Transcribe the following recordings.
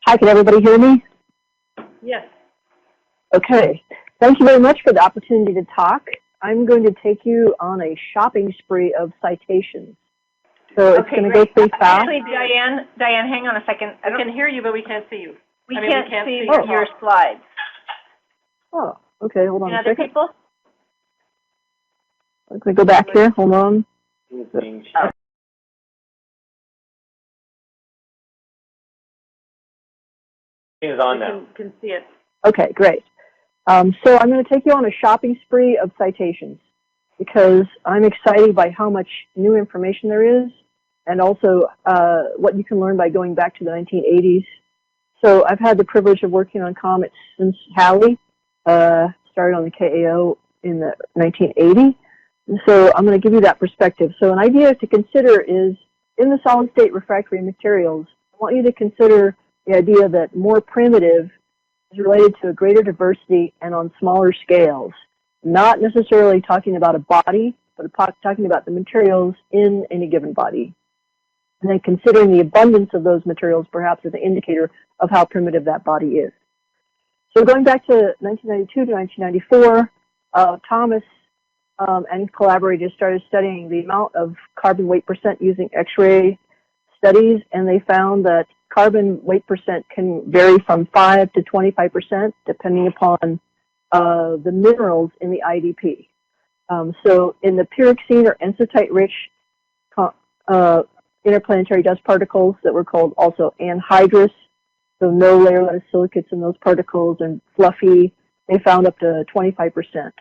Hi, can everybody hear me? Yes. Okay. Thank you very much for the opportunity to talk. I'm going to take you on a shopping spree of citations. So it's going to go pretty fast. Actually, Diane, hang on a second. I can hear you, but we can't see you. We can't see your slides. Oh, okay. Hold on a other second. People? Let me go back here. Hold on. It's on now. Can see it. Okay, great. So I'm going to take you on a shopping spree of citations because I'm excited by how much new information there is and also what you can learn by going back to the 1980s. So I've had the privilege of working on comets since Halley started on the KAO in the 1980. And so I'm going to give you that perspective. So an idea to consider is in the solid state refractory materials, I want you to consider the idea that more primitive is related to a greater diversity and on smaller scales. Not necessarily talking about a body, but talking about the materials in any given body. And then considering the abundance of those materials perhaps as an indicator of how primitive that body is. So going back to 1992 to 1994, Thomas and collaborators started studying the amount of carbon weight percent using X-ray studies, and they found that carbon weight percent can vary from 5 to 25% depending upon the minerals in the IDP. So in the pyroxene or ensitite-rich interplanetary dust particles that were called also anhydrous, so no layer-less silicates in those particles and fluffy, they found up to 25%.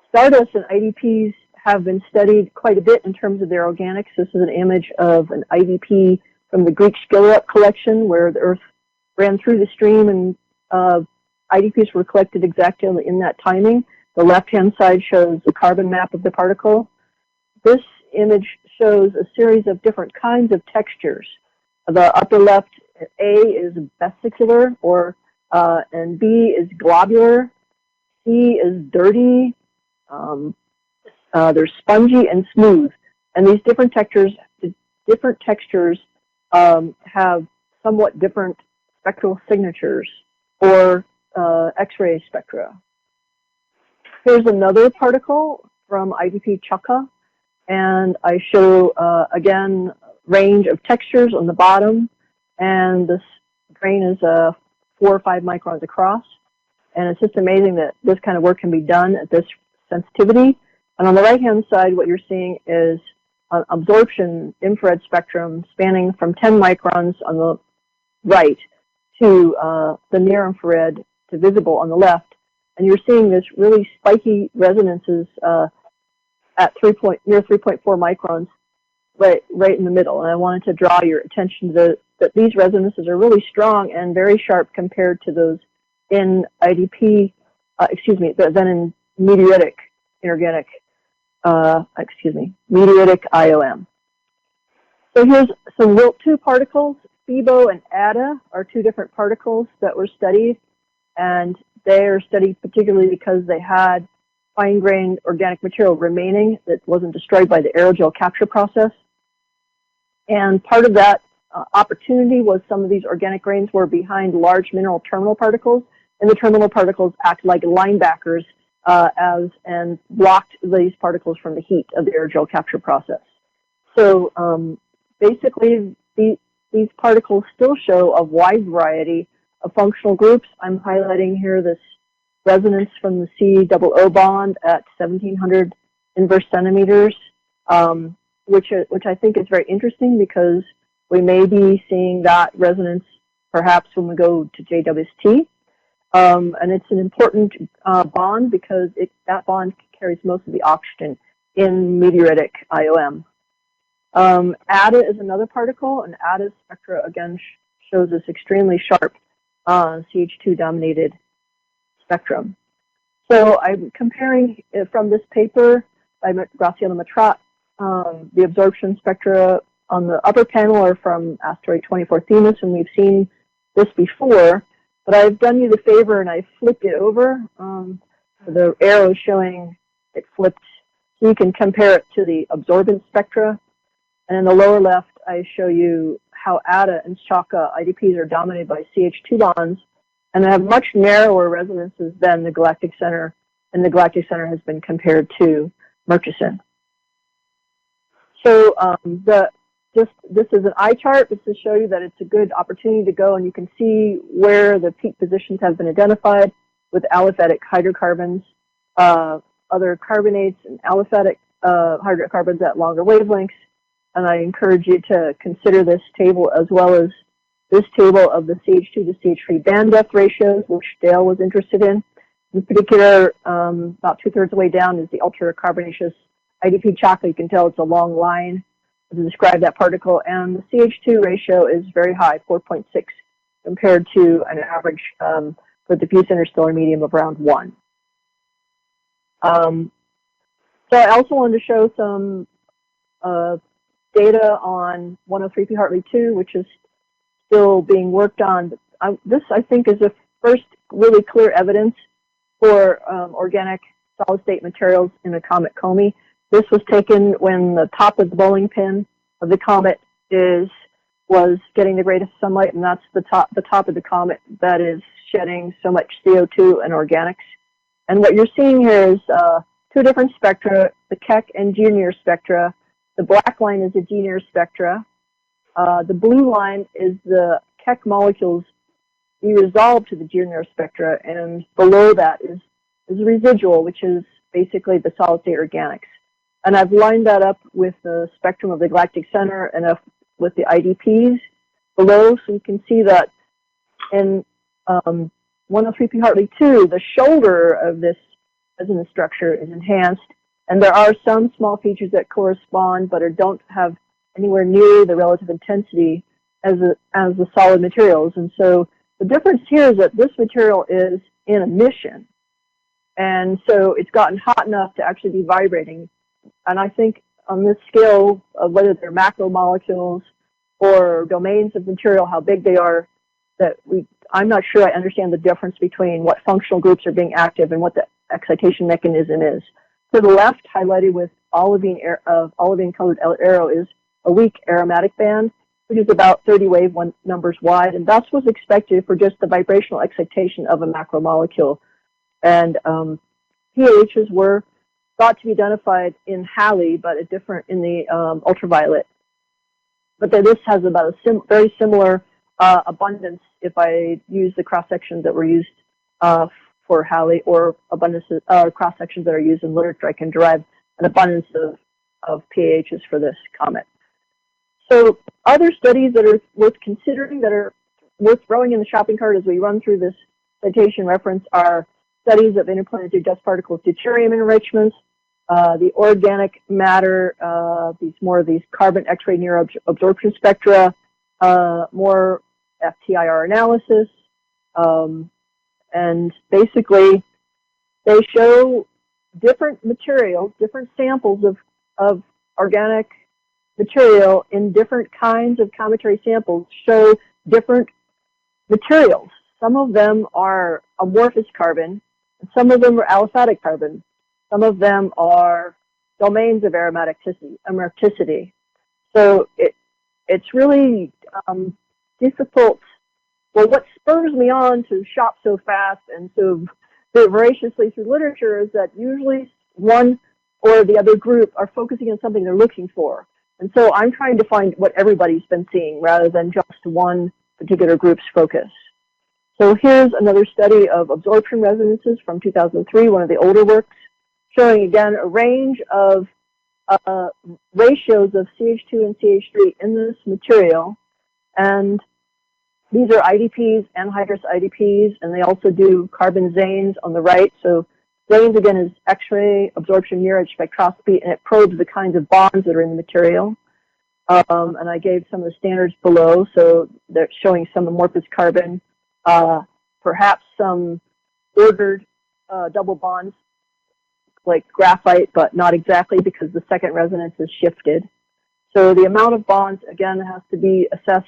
Stardust and IDPs have been studied quite a bit in terms of their organics. This is an image of an IDP from the Greek Skillet collection where the Earth ran through the stream and IDPs were collected exactly in that timing. The left-hand side shows the carbon map of the particle. This image shows a series of different kinds of textures. The upper left, A is vesicular, and B is globular. C is dirty. They're spongy and smooth. And these different textures have somewhat different spectral signatures or X-ray spectra. Here's another particle from IDP Chukka, and I show, again, range of textures on the bottom, and this grain is 4 or 5 microns across, and it's just amazing that this kind of work can be done at this sensitivity. And on the right-hand side, what you're seeing is an absorption infrared spectrum spanning from 10 microns on the right to the near infrared to visible on the left. And you're seeing this really spiky resonances at near 3.4 microns right in the middle. And I wanted to draw your attention to that these resonances are really strong and very sharp compared to those in IDP, than in meteoritic inorganic, meteoritic IOM. So here's some Wilt-2 particles. FIBO and ADA are 2 different particles that were studied, and they are studied particularly because they had fine-grained organic material remaining that wasn't destroyed by the aerogel capture process. And part of that opportunity was some of these organic grains were behind large mineral terminal particles, and the terminal particles act like linebackers and blocked these particles from the heat of the aerogel capture process. So basically, these particles still show a wide variety of functional groups. I'm highlighting here this resonance from the C-double-O bond at 1700 inverse centimeters, which I think is very interesting because we may be seeing that resonance perhaps when we go to JWST. And it's an important bond because that bond carries most of the oxygen in meteoritic IOM. ADA is another particle, and ADA's spectra again shows this extremely sharp CH2-dominated spectrum. So I'm comparing from this paper by Graciela Matrat, the absorption spectra on the upper panel are from asteroid 24 Themis, and we've seen this before. But I've done you the favor and I flipped it over. The arrow showing it flipped, so you can compare it to the absorbance spectra. And in the lower left, I show you how ADA and Chaka IDPs are dominated by CH2 bonds, and they have much narrower resonances than the galactic center, and the galactic center has been compared to Murchison. So this is an eye chart just to show you that it's a good opportunity to go, and you can see where the peak positions have been identified with aliphatic hydrocarbons, other carbonates and aliphatic hydrocarbons at longer wavelengths. And I encourage you to consider this table as well as this table of the CH2 to CH3 band depth ratios, which Dale was interested in. In particular, about 2/3 of the way down is the ultra-carbonaceous IDP Chaka. You can tell it's a long line to describe that particle. And the CH2 ratio is very high, 4.6, compared to an average for diffuse interstellar medium of around 1. So I also wanted to show some data on 103P Hartley 2, which is still being worked on. This, I think, is the first really clear evidence for organic solid-state materials in a comet Comey. This was taken when the top of the bowling pin of the comet was getting the greatest sunlight, and that's the top of the comet that is shedding so much CO2 and organics. And what you're seeing here is two different spectra, the Keck and G-near spectra. The black line is the G-near spectra. The blue line is the Keck molecules resolved to the G-near spectra, and below that is residual, which is basically the solid-state organics. And I've lined that up with the spectrum of the galactic center and with the IDPs below, so you can see that in 103P Hartley 2, the shoulder of this resonance structure is enhanced, and there are some small features that correspond but don't have anywhere near the relative intensity as the solid materials. And so the difference here is that this material is in emission, and so it's gotten hot enough to actually be vibrating. And I think on this scale of whether they're macromolecules or domains of material, how big they are, I'm not sure I understand the difference between what functional groups are being active and what the excitation mechanism is. To the left, highlighted with olivine colored arrow, is a weak aromatic band, which is about 30 wave numbers wide, and that's what's expected for just the vibrational excitation of a macromolecule. And pHs were thought to be identified in Halley, but in the ultraviolet. But then this has about a very similar abundance if I use the cross sections that were used for Halley, or abundances cross sections that are used in literature. I can derive an abundance of pHs for this comet. So other studies that are worth considering, that are worth throwing in the shopping cart as we run through this citation reference, are studies of interplanetary dust particles deuterium enrichments, the organic matter, these carbon X-ray near absorption spectra, more FTIR analysis, and basically they show different materials, different samples of organic material in different kinds of cometary samples show different materials. Some of them are amorphous carbon, and some of them are aliphatic carbon. Some of them are domains of aromaticity. So it's really difficult. Well, what spurs me on to shop so fast and so voraciously through literature is that usually one or the other group are focusing on something they're looking for. And so I'm trying to find what everybody's been seeing rather than just one particular group's focus. So here's another study of absorption resonances from 2003, one of the older works, showing again a range of ratios of CH2 and CH3 in this material. And these are IDPs, anhydrous IDPs, and they also do carbon Zanes on the right. So Zanes, again, is X-ray absorption near-edge spectroscopy, and it probes the kinds of bonds that are in the material. And I gave some of the standards below, so they're showing some amorphous carbon, perhaps some ordered double bonds like graphite, but not exactly because the second resonance is shifted. So the amount of bonds, again, has to be assessed.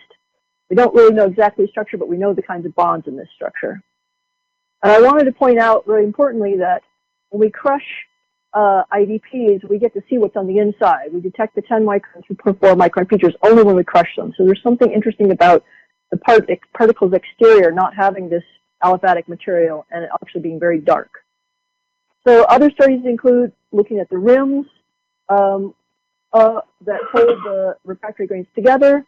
We don't really know exactly the structure, but we know the kinds of bonds in this structure. And I wanted to point out, very importantly, that when we crush IDPs, we get to see what's on the inside. We detect the 10 micron through 0.4 micron features only when we crush them. So there's something interesting about the particle's exterior not having this aliphatic material and it actually being very dark. So other studies include looking at the rims that hold the refractory grains together.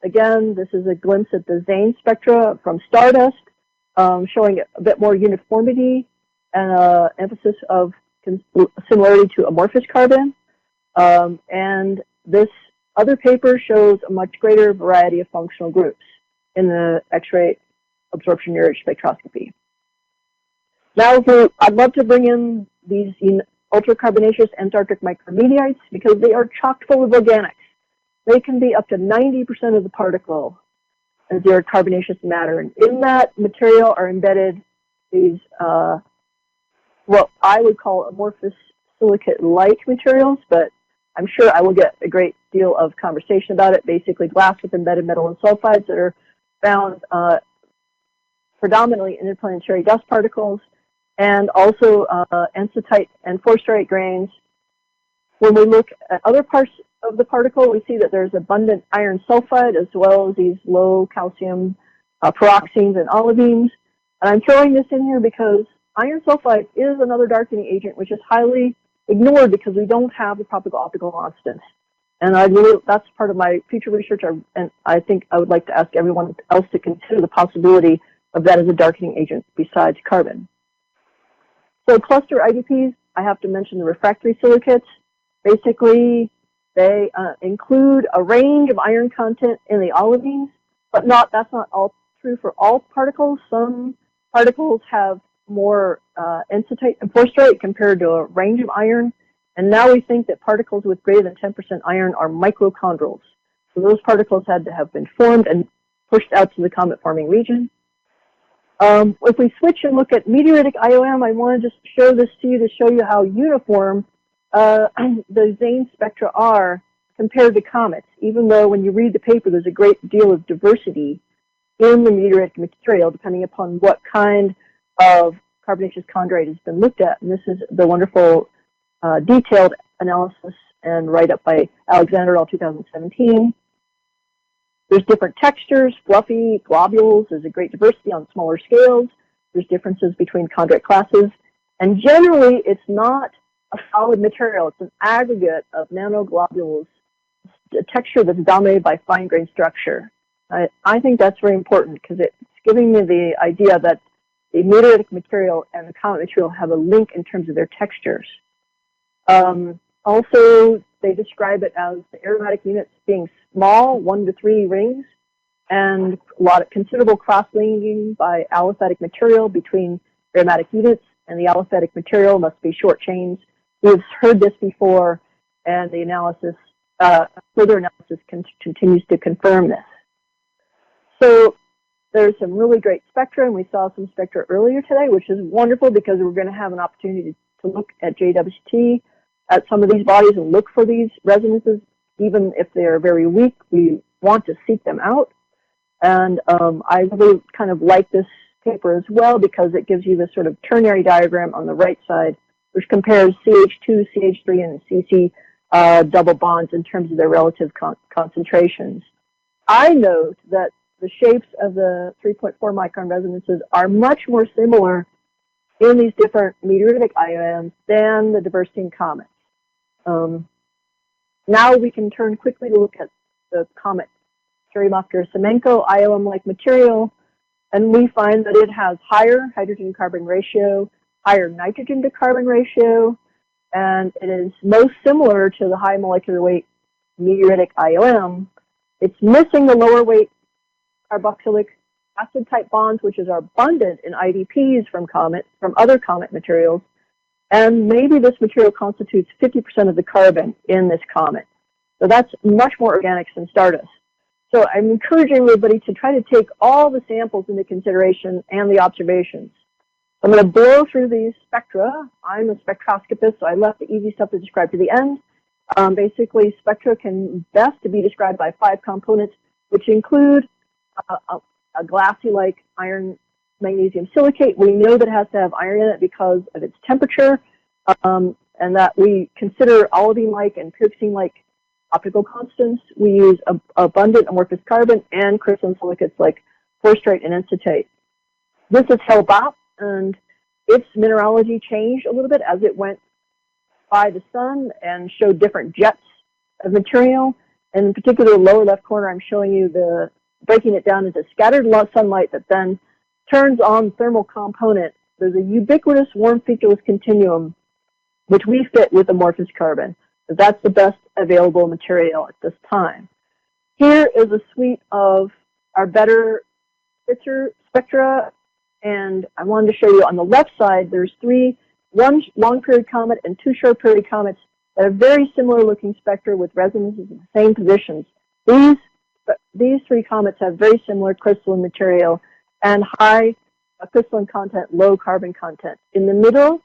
Again, this is a glimpse at the Zane spectra from stardust, showing a bit more uniformity and emphasis of similarity to amorphous carbon. And this other paper shows a much greater variety of functional groups in the X-ray absorption mirror spectroscopy. Now, I'd love to bring in these ultracarbonaceous Antarctic micrometeorites because they are chock full of organics. They can be up to 90% of the particle as their carbonaceous matter. And in that material are embedded these, what I would call amorphous silicate-like materials, but I'm sure I will get a great deal of conversation about it. Basically, glass with embedded metal and sulfides that are found predominantly in interplanetary dust particles, and also ensitite and forsterite grains. When we look at other parts of the particle, we see that there's abundant iron sulfide as well as these low calcium pyroxenes and olivines. And I'm throwing this in here because iron sulfide is another darkening agent which is highly ignored because we don't have the proper optical constants. And that's part of my future research, and I think I would like to ask everyone else to consider the possibility of that as a darkening agent besides carbon. So cluster IDPs, I have to mention the refractory silicates. Basically, they include a range of iron content in the olivines, but that's not all true for all particles. Some particles have more ensitite and forsterite compared to a range of iron. And now we think that particles with greater than 10% iron are microchondrules. So those particles had to have been formed and pushed out to the comet-forming region. If we switch and look at meteoritic IOM, I want to just show this to you to show you how uniform the Zane spectra are compared to comets, even though when you read the paper, there's a great deal of diversity in the meteoritic material, depending upon what kind of carbonaceous chondrite has been looked at. And this is the wonderful detailed analysis and write-up by Alexander et al. 2017. There's different textures, fluffy, globules. There's a great diversity on smaller scales. There's differences between chondrite classes. And generally, it's not a solid material. It's an aggregate of nanoglobules, a texture that's dominated by fine-grained structure. I think that's very important because it's giving me the idea that the meteoritic material and the comet material have a link in terms of their textures. Also, they describe it as the aromatic units being small, 1 to 3 rings, and a lot of considerable cross-linking by aliphatic material between aromatic units, and the aliphatic material must be short chains. We've heard this before, and the analysis, further analysis continues to confirm this. So there's some really great spectra, and we saw some spectra earlier today, which is wonderful because we're going to have an opportunity to look at JWST at some of these bodies and look for these resonances. Even if they are very weak, we want to seek them out. And I really kind of like this paper as well because it gives you this sort of ternary diagram on the right side, which compares CH2, CH3, and CC double bonds in terms of their relative concentrations. I note that the shapes of the 3.4 micron resonances are much more similar in these different meteoritic IOMs than the diversity in comets. Now we can turn quickly to look at the comet Churyumov-Gerasimenko IOM-like material, and we find that it has higher hydrogen-carbon ratio, higher nitrogen-to-carbon ratio, and it is most similar to the high molecular weight meteoritic IOM. It's missing the lower weight carboxylic acid type bonds, which are abundant in IDPs from other comet materials. And maybe this material constitutes 50% of the carbon in this comet. So that's much more organics than stardust. So I'm encouraging everybody to try to take all the samples into consideration and the observations. I'm going to blow through these spectra. I'm a spectroscopist, so I left the easy stuff to describe to the end. Basically, spectra can best be described by 5 components, which include a glassy-like iron magnesium silicate. We know that it has to have iron in it because of its temperature. and that we consider olivine-like and pyroxene-like optical constants. We use abundant amorphous carbon and crystalline silicates like forsterite and encetate. This has held up, and its mineralogy changed a little bit as it went by the sun and showed different jets of material. And in particular, the lower left corner, I'm showing you the breaking it down into scattered sunlight that then turns on thermal component. There's a ubiquitous warm featureless continuum, which we fit with amorphous carbon. So that's the best available material at this time. Here is a suite of our better spectra, and I wanted to show you on the left side, there's one long period comet and 2 short period comets that have very similar looking spectra with resonances in the same positions. These 3 comets have very similar crystalline material and high crystalline content, low carbon content. In the middle,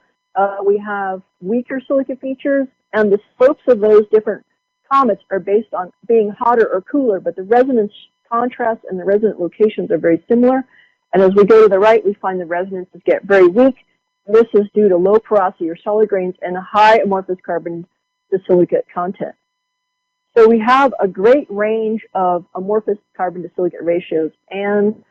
we have weaker silicate features, and the slopes of those different comets are based on being hotter or cooler, but the resonance contrast and the resonant locations are very similar. And as we go to the right, we find the resonances get very weak. This is due to low porosity or solid grains and a high amorphous carbon to silicate content. So we have a great range of amorphous carbon to silicate ratios and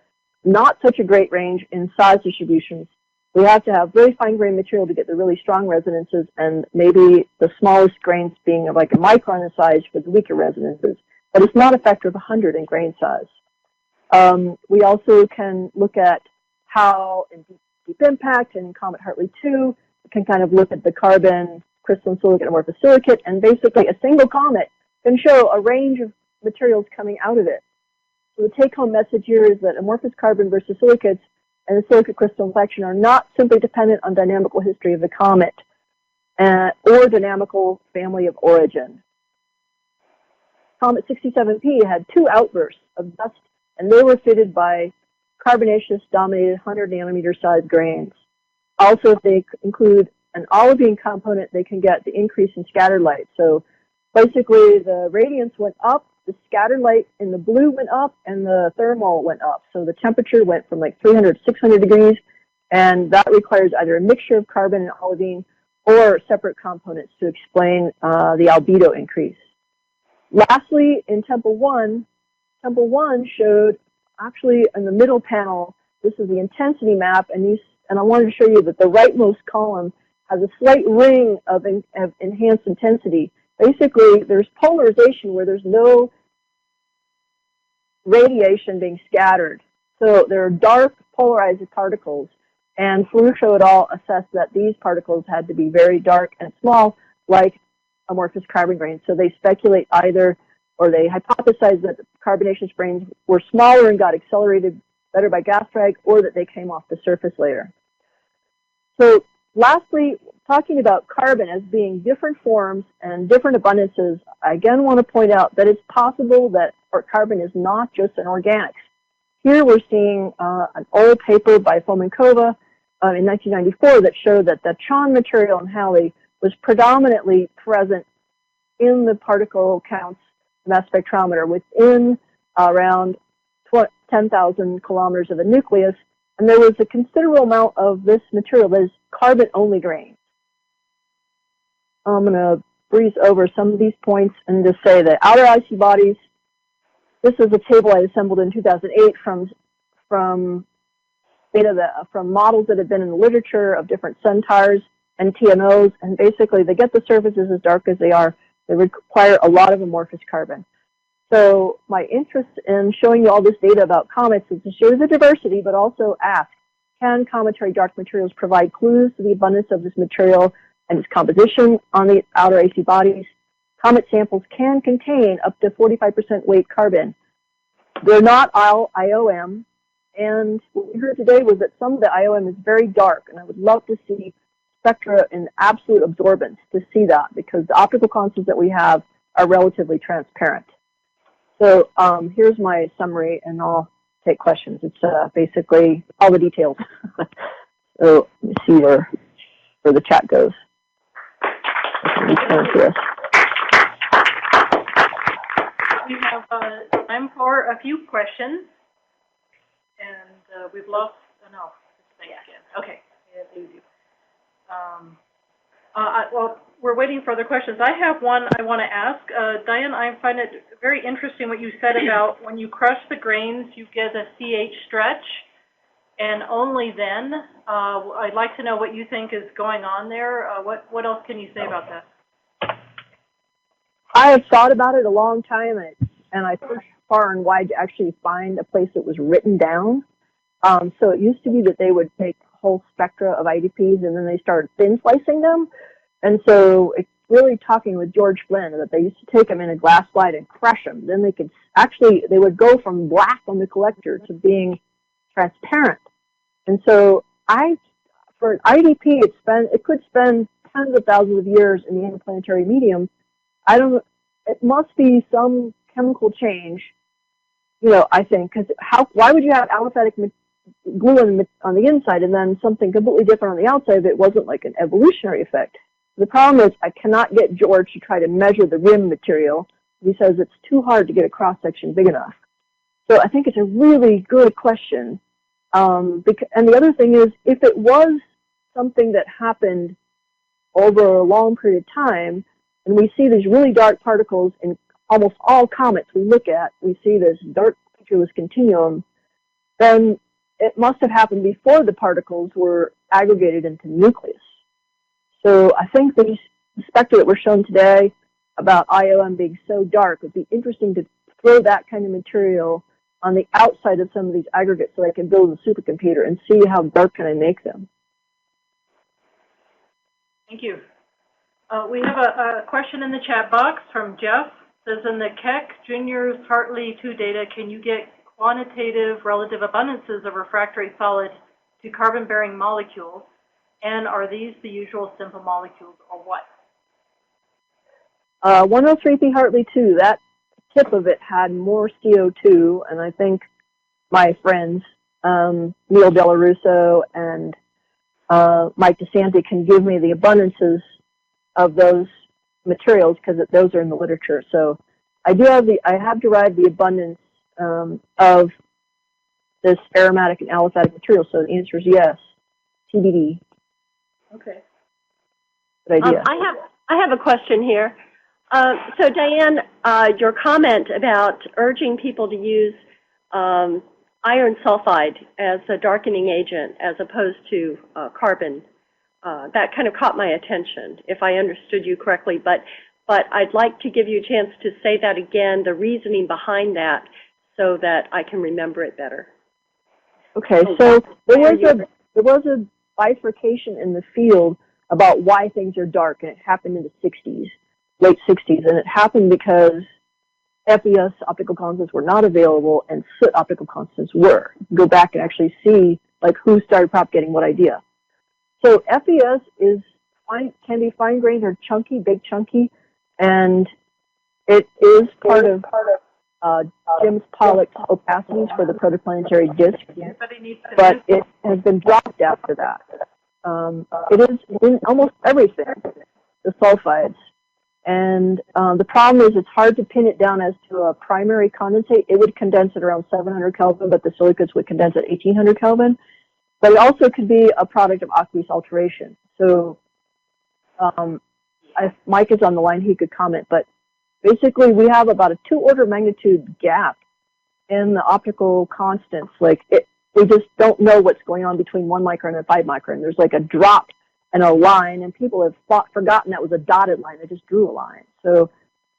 not such a great range in size distributions. We have to have very fine grained material to get the really strong resonances, and maybe the smallest grains being like a micron in size for the weaker resonances. But it's not a factor of 100 in grain size. We also can look at how in deep impact and Comet Hartley 2, we can kind of look at the carbon, crystalline silicate, amorphous silicate, and basically a single comet can show a range of materials coming out of it. So the take-home message here is that amorphous carbon versus silicates and the silicate crystal inflection are not simply dependent on dynamical history of the comet or dynamical family of origin. Comet 67P had 2 outbursts of dust, and they were fitted by carbonaceous dominated 100 nanometer size grains. Also, if they include an olivine component, they can get the increase in scattered light. So basically, the radiance went up, the scattered light in the blue went up, and the thermal went up. So the temperature went from like 300 to 600 degrees, and that requires either a mixture of carbon and olivine or separate components to explain the albedo increase. Lastly, in Temple 1 showed, actually in the middle panel, this is the intensity map, and I wanted to show you that the rightmost column has a slight ring of enhanced intensity. Basically, there's polarization where there's no radiation being scattered. So there are dark polarized particles, and Ferruccio et al. Assessed that these particles had to be very dark and small, like amorphous carbon grains. So they speculate either, or they hypothesize that the carbonaceous grains were smaller and got accelerated better by gas drag, or that they came off the surface later. So lastly, talking about carbon as being different forms and different abundances, I again want to point out that it's possible that carbon is not just in organics. Here we're seeing an old paper by Fomenkova in 1994 that showed that the Chon material in Halley was predominantly present in the particle counts mass spectrometer within around 10,000 kilometers of the nucleus, and there was a considerable amount of this material that is carbon-only grains. I'm going to breeze over some of these points and just say that outer icy bodies, this is a table I assembled in 2008 from models that have been in the literature of different centaurs and TMOs, and basically they get the surfaces as dark as they are. They require a lot of amorphous carbon. So my interest in showing you all this data about comets is to show the diversity, but also ask, can cometary dark materials provide clues to the abundance of this material and its composition on the outer icy bodies? Comet samples can contain up to 45% weight carbon. They're not all IOM, and what we heard today was that some of the IOM is very dark, and I would love to see spectra in absolute absorbance to see that, because the optical constants that we have are relatively transparent. So here's my summary, and I'll take questions. It's basically all the details. So let me see where the chat goes. We have time for a few questions, and we've lost, no, it's again. Okay, yeah, Well, we're waiting for other questions. I have one I want to ask. Diane, I find it very interesting what you said about when you crush the grains, you get a CH stretch, and only then. I'd like to know what you think is going on there. What else can you say about that? I have thought about it a long time, and I pushed far and wide to actually find a place that was written down. So it used to be that they would take whole spectra of IDPs and then they started thin slicing them. And so it's really talking with George Flynn that they used to take them in a glass slide and crush them. Then they could actually, they would go from black on the collector to being transparent. And so for an IDP, it could spend tens of thousands of years in the interplanetary medium. It must be some chemical change, I think, because why would you have aliphatic glue on the inside and then something completely different on the outside if it wasn't like an evolutionary effect? The problem is I cannot get George to try to measure the rim material. He says it's too hard to get a cross-section big enough. So I think it's a really good question. And the other thing is, if it was something that happened over a long period of time, and we see these really dark particles in almost all comets we look at, we see this dark featureless continuum, then it must have happened before the particles were aggregated into nucleus. So I think the spectra that were shown today about IOM being so dark would be interesting to throw that kind of material on the outside of some of these aggregates so I can build a supercomputer and see how dark can I make them. Thank you. We have a question in the chat box from Jeff. It says, in the Keck Junior's Hartley 2 data, can you get quantitative relative abundances of refractory solid to carbon-bearing molecules? And are these the usual simple molecules, or what? 103P Hartley 2, that tip of it had more CO2, and I think my friends, Neil Delarusso and Mike DeSanti, can give me the abundances of those materials because those are in the literature. So I have derived the abundance of this aromatic and aliphatic material. So the answer is yes, TBD. Okay. Good idea. I have a question here. So Diane, your comment about urging people to use iron sulfide as a darkening agent as opposed to carbon, that kind of caught my attention, if I understood you correctly. But I'd like to give you a chance to say that again, the reasoning behind that, so that I can remember it better. Okay, so there was a bifurcation in the field about why things are dark, and it happened in the 60s, late 60s, and it happened because FES optical constants were not available and soot optical constants were. You can go back and actually see like who started propagating what idea. So FES can be fine-grained or chunky, big chunky, and it is part of James Pollock's opacities for the protoplanetary disk, but it has been dropped after that. It is in almost everything, the sulfides. And the problem is it's hard to pin it down as to a primary condensate. It would condense at around 700 Kelvin, but the silicates would condense at 1800 Kelvin. But it also could be a product of aqueous alteration. So if Mike is on the line, he could comment. But basically, we have about a 2 order of magnitude gap in the optical constants. Like we just don't know what's going on between 1 micron and 5 micron. There's like a drop and a line, and people have forgotten that was a dotted line. They just drew a line. So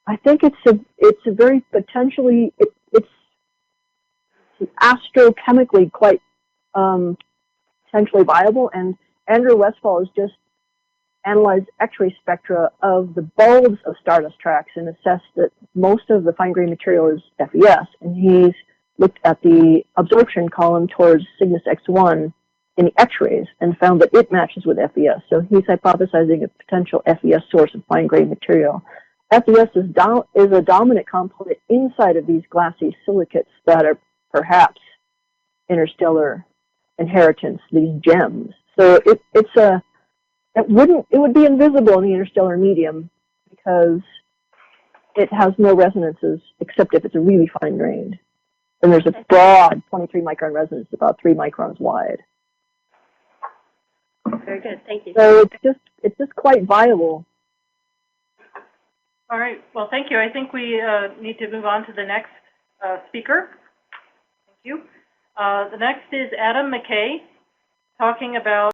I think it's a very potentially, it's astrochemically quite potentially viable. And Andrew Westphal has just analyzed X-ray spectra of the bulbs of stardust tracks and assessed that most of the fine-grained material is FES. And he's looked at the absorption column towards Cygnus X1 in the X-rays and found that it matches with FES. So he's hypothesizing a potential FES source of fine-grained material. FES is a dominant component inside of these glassy silicates that are perhaps interstellar inheritance, these gems. So it would be invisible in the interstellar medium because it has no resonances except if it's really fine-grained. And there's a broad 23 micron resonance, about 3 microns wide. Very good. Thank you. So it's just quite viable. All right. Well, thank you. I think we need to move on to the next speaker. Thank you. The next is Adam McKay, talking about